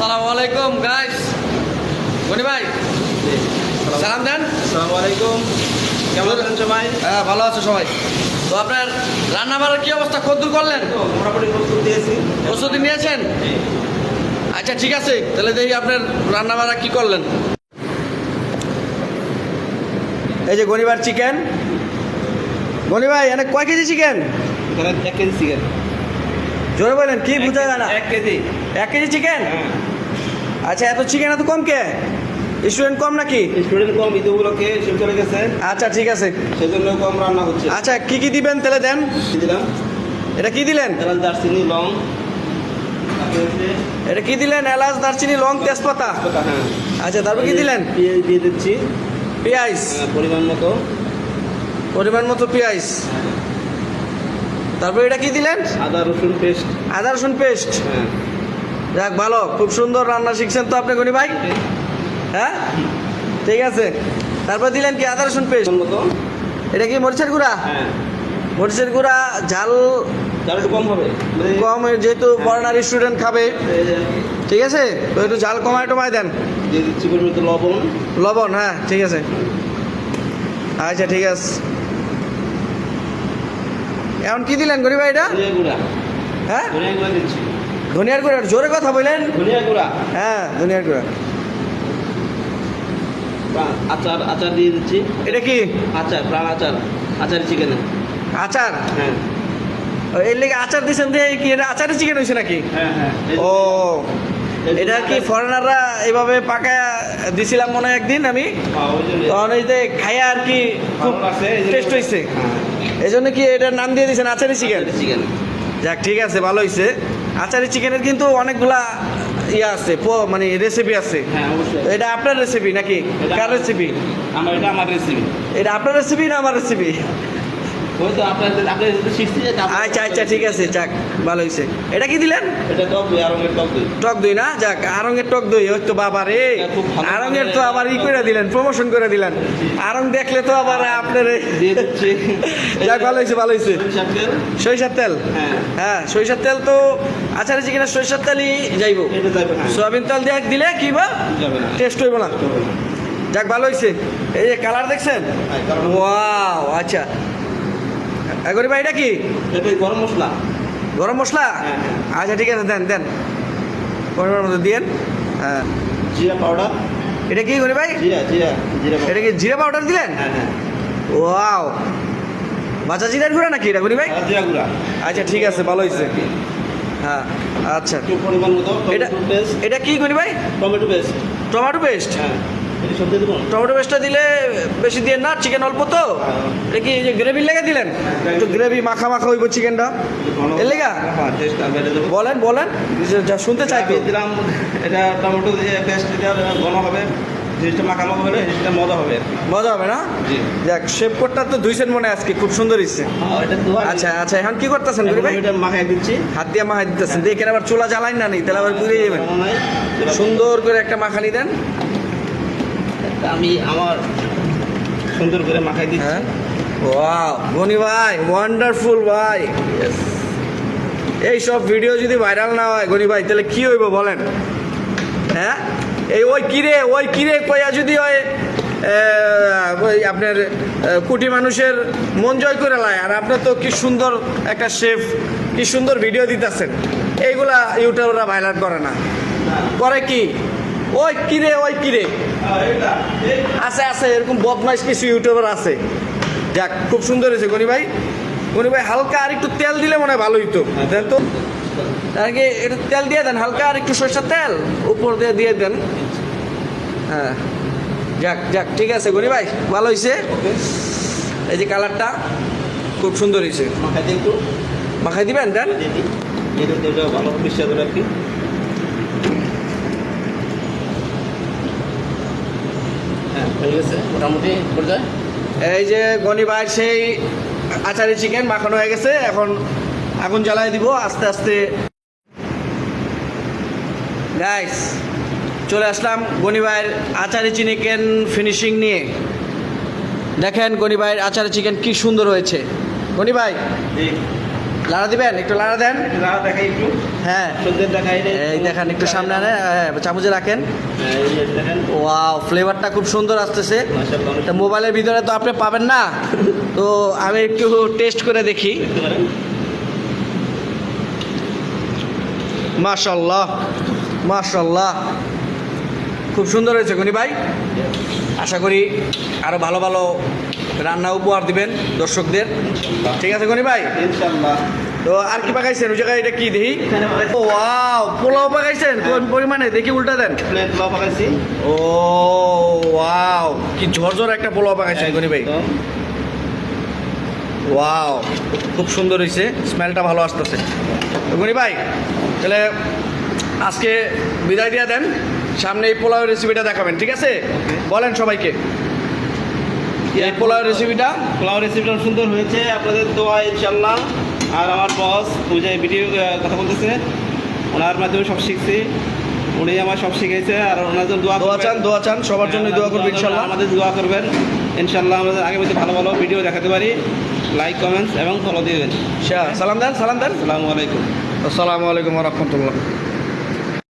আসসালামু আলাইকুম গাইস। গনি ভাই সালাম দেন। আসসালামু আলাইকুম, কেমন আছেন সবাই? হ্যাঁ ভালো আছে সবাই। তো আপনার রান্না বাড়ার কি অবস্থা, কদ্দূর করলেন? মোটামুটি প্রস্তুত দিয়েছি। প্রস্তুতি নিয়েছেন? আচ্ছা ঠিক আছে, তাহলে দেখি আপনার রান্না বাড়া কি করলেন। এই যে গনিবার চিকেন। গনি ভাই এনে কয় কেজি চিকেন? এখানে 1 কেজি চিকেন। জোরে বলেন, কি বুঝা যায় না। 1 কেজি। 1 KG chicken? হ্যাঁ। আচ্ছা, এত চিকেন এত কম কে? স্টুডেন্ট কম নাকি? স্টুডেন্ট কম, ঈদ উপলক্ষে শেষ চলে গেছে, আচ্ছা ঠিক আছে। সেজন্য কম রান্না হচ্ছে। আচ্ছা কি কি দিবেন তাহলে দেন। কি দিলাম? এটা কি দিলেন? এলাচ, দারচিনি, লং, তারপরে হচ্ছে এটা কি দিলেন? এলাচ, দারচিনি, লং, তেজপাতা। তেজপাতা। হ্যাঁ। আচ্ছা তারপর কি দিলেন? পেঁয়াজ দিয়ে দিচ্ছি, পেঁয়াজ পরিমাণ মতো। পরিমাণ মতো পেঁয়াজ। তারপর এটা কি দিলেন? আদা রসুন পেস্ট। আদা রসুন পেস্ট। হ্যাঁ। যাক ভালো, খুব সুন্দর রান্না শিখছেন তো আপনি গনি ভাই। হ্যাঁ ঠিক আছে। তারপর দিলেন কি? আদা রসুন পেস্ট মতো। এটা কি মরিচের গুঁড়া? হ্যাঁ। মরিচের গুঁড়া ঝাল তার একটু কম হবে, কম, যেহেতু ফরেনার স্টুডেন্ট খাবে। ঠিক আছে, তো একটু ঝাল কমায় টমায় দেন। দিয়ে দিচ্ছি পরিমাণ মতো লবণ। লবণ, হ্যাঁ ঠিক আছে। আচ্ছা ঠিক আছে। এখন কি দিলেন গনি ভাই এটা? ধনিয়া গুঁড়া। হ্যাঁ ধনিয়া গুঁড়া দিচ্ছি। ধনিয়ার গুঁড়া, জোরে কথা বললেন। ধনিয়া গুঁড়া। হ্যাঁ ধনিয়ার গুঁড়া। আচার, আচার দিয়ে দিচ্ছি। এটা কি? আচার, প্রাণ আচার, আচার চিকেনে। আচার? হ্যাঁ এর লেগে আচার দিচ্ছেন দিয়ে কি এটা আচারের চিকেন হয়েছে নাকি? হ্যাঁ হ্যাঁ। ও এটা কি ফরেনাররা এভাবে পাকায় দিছিলাম মনে হয় একদিন আমি, তখন এই যে খাইয়া আর কি খুব টেস্ট হয়েছে, এই জন্য কি এটার নাম দিয়ে দিয়েছেন আচারি চিকেন। চিকেন। যাক ঠিক আছে, ভালো হয়েছে। আচারি চিকেনের কিন্তু অনেকগুলা ইয়ে আছে, মানে রেসিপি আছে। হ্যাঁ অবশ্যই। এটা আপনার রেসিপি নাকি কার রেসিপি? এটা আমার রেসিপি। এটা আপনার রেসিপি না আমার রেসিপি? ওই তো আপনার শিখছি। আচ্ছা আচ্ছা ঠিক আছে, যাক ভালো হয়েছে। এটা কি দিলেন? এটা টক দই, আরঙের টক দই। টক দই না? যাক আরঙের টক দই, ওই তো বাবা রে, খুব ভালো। আরঙের তো আবার ই করে দিলেন, প্রমোশন করে দিলেন। আরং দেখলে তো আবার আপনার দিয়ে দিচ্ছি। যাক ভালো হয়েছে, ভালো হয়েছে। সরিষার তেল। সরিষার তেল? হ্যাঁ। হ্যাঁ সরিষার তেল তো আচারে চিকেনের সরিষার তেলই যাইব। এটা যাবে না। সয়াবিন তেল দিয়ে দিলে কি বা যাবে না। টেস্ট হইব না। যাক ভালো হয়েছে। এই যে কালার দেখছেন, হ্যাঁ, কারণ ওয়াও। আচ্ছা গরি ভাই এটা কি? এটা গরম মশলা। গরম মশলা? হ্যাঁ, হ্যাঁ। আচ্ছা ঠিক আছে, দেন দেন পরিমাণ মতো দিয়েন। হ্যাঁ জিরা পাউডার। এটা কি গরি ভাই? জিরা জিরা জিরা পাউডার। এটা কি জিরা পাউডার দিলেন? হ্যাঁ হ্যাঁ। ওয়াও, বাচ্চা জিরার গুঁড়া নাকি এটা গরি ভাই? আর জিরা গুঁড়া। আচ্ছা ঠিক আছে, ভালো হয়েছে। হ্যাঁ আচ্ছা। একটু পরিমাণ মতো এটা টমেটো পেস্ট। এটা কি গরি ভাই? Tomato paste. Tomato paste? হ্যাঁ। এটা সব দিয়ে দেবো। টমেটো পেস্টটা দিলে বেশি দিয়ে না, চিকেন অল্প তো। এটা কি এই যে গ্রেভির লেগে দিলেন? একটু গ্রেভি মাখা মাখা হইব চিকেনটা, এর লেগা? হ্যাঁ, টেস্ট আর বেড়ে দেবো। বলেন বলেন, যা শুনতে চাই তো। দিলাম, এটা টমেটো দিয়ে পেস্ট দিতে ঘন হবে, জিনিসটা মাখামাখা হবে, জিনিসটা মজা হবে। মজা হবে না? জি। যাক শেপ কোটটা তো ধুইছেন মনে হয় আজকে, খুব সুন্দর হচ্ছে। এটা ধোয়া। আচ্ছা আচ্ছা, এখন কি করতেছেন গরি ভাই? এটা মাখাই দিচ্ছি। হাত দিয়ে মাখাই দিতেছেন, দেখেন আবার চুলা জ্বালাইন না নেই, তাহলে আবার পুড়ে যাবেন। সুন্দর করে একটা মাখানি দেন। আমি আমার সুন্দর করে মাখাই দিচ্ছি। হ্যাঁ ওয়াও গনি ভাই, ওয়ান্ডারফুল ভাই। এই সব ভিডিও যদি ভাইরাল না হয় গনি ভাই, তাহলে কি হইব বলেন? হ্যাঁ এই ওই কিরে কইয়া যদি ওই আপনার কোটি মানুষের মন জয় করে লাই, আর আপনার তো কি সুন্দর একটা শেফ, কি সুন্দর ভিডিও দিতেছেন, এইগুলা ইউটিউবরা ভাইরাল করে না, করে কি? ওই কিরে আছে আছে, এরকম বদমাইশ কিছু ইউটিউবার আছে। যাক খুব সুন্দর হয়েছে গনি ভাই। গনি ভাই হালকা আর একটু তেল দিলে মনে হয় ভালো হইতো, দেন তো। আর কি একটু তেল দিয়ে দেন, হালকা আর একটু সরষের তেল উপর দিয়ে দিয়ে দেন। হ্যাঁ যাক যাক ঠিক আছে গনি ভাই, ভালো হয়েছে। এই যে কালারটা খুব সুন্দর হয়েছে। মাখাই দিই একটু। মাখাই দিবেন দেন। এটা ভালো পরিষ্কার করে আর কি। হ্যাঁ হয়ে গেছে মোটামুটি পর্যায়ে। এই যে গনি ভাই সেই আচারি চিকেন মাখানো হয়ে গেছে, এখন আগুন জ্বালাই দিব আস্তে আস্তে। গাইস চলে আসলাম গনি ভাইয়ের আচারি চিকেন ফিনিশিং নিয়ে। দেখেন গনি ভাইয়ের আচারি চিকেন কি সুন্দর হয়েছে। গনি ভাই জি। লাড়া দিবেন, একটু লাড়া দেন। লাড়া দেখাই একটু, হ্যাঁ সুন্দর দেখাই। এই দেখেন, একটু সামনে আনে, হ্যাঁ, চামচে রাখেন। এই যে দেখেন, ওয়াও, ফ্লেভারটা খুব সুন্দর আসতেছে। মাশাআল্লাহ, অনেক তা মোবাইলের ভিতরে তো আপনি পাবেন না, তো আমি একটু টেস্ট করে দেখি। দেখতে পারেন। মাশাল্লাহ মাশাল্লাহ, খুব সুন্দর হয়েছে গনি ভাই। আশা করি আরও ভালো ভালো রান্না উপহার দিবেন দর্শকদের। ঠিক আছে গনি ভাই। ইনশাআল্লাহ। তো আর কি পাকাইছেন ওই জায়গায়, এটা কি দেখি? এখানে পাকাইছি। ও ওয়াও, পোলাও পাকাইছেন কোন পরিমাণে, দেখি উল্টা দেন। প্লেন পোলাও পাকাইছি। ও ওয়াও, কি ঝরঝর একটা পোলাও পাকাইছেন গনি ভাই। একদম। ওয়াও, খুব সুন্দর হয়েছে, স্মেলটা ভালো আসতেছে। তো গনি ভাই, তাহলে আজকে বিদায় দিয়ে দেন, সামনে এই পোলাও রেসিপিটা দেখাবেন, ঠিক আছে? বলেন সবাইকে এই পোলাও রেসিপিটা। পোলাও রেসিপিটা সুন্দর হয়েছে, আপনাদের দোয়া ইনশাআল্লাহ। আর আমার বস ওই যে ভিডিও কথা বলতেছে, ওনার মাধ্যমে সব শিখছি, উনি আমার সব শিখেছে। আর ওনার জন্য দোয়া দোয়া চান, করবেন। দোয়া চান, সবার জন্য দোয়া করবেন ইনশাল্লাহ। আমাদের দোয়া করবেন ইনশাআল্লাহ, আমাদের আগামীতে ভালো ভালো ভিডিও দেখাতে পারি। লাইক, কমেন্টস এবং ফলো দিয়ে দেবেন। সালাম দেন, সালাম দেন। আসসালামু আলাইকুম। আসসালামু আলাইকুম রহমতুল্লাহ।